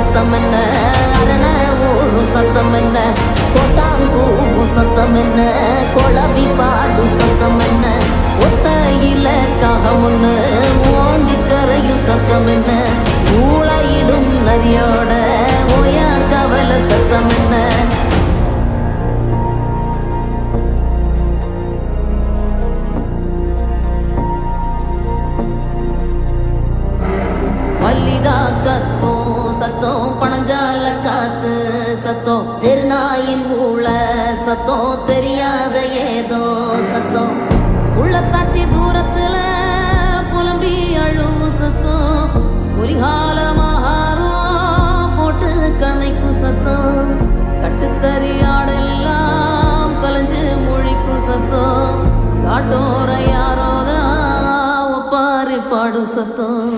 சத்தம் என்ன, அரண ஊரு சத்தம் என்ன, கொட்டாங்கூ சத்தம் என்ன, கொளவி பாடு சத்தம் என்ன, ஒத்தையில காகமுன்னு ஓங்கி கரையும் சத்தம் என்ன, ஊழையிடும் நரியோட ஓயா கவல சத்தம் என்ன. மல்லிதா கத்தும் சத்தம், பணஞ்சால காத்து சத்தம், திருநாயின் ஊழ சத்தம், தெரியாத ஏதோ சத்தம், உள்ளத்தாச்சி தூரத்துல புலம்பி அழுவும் சத்தம், குறிகால மகாரம் போட்டு கண்ணைக்கும் சத்தம், கட்டுத்தறியாடெல்லாம் கலைஞ்சு மொழிக்கும் சத்தம், காட்டோர யாரோதான் ஒப்பாரி பாடும் சத்தம்.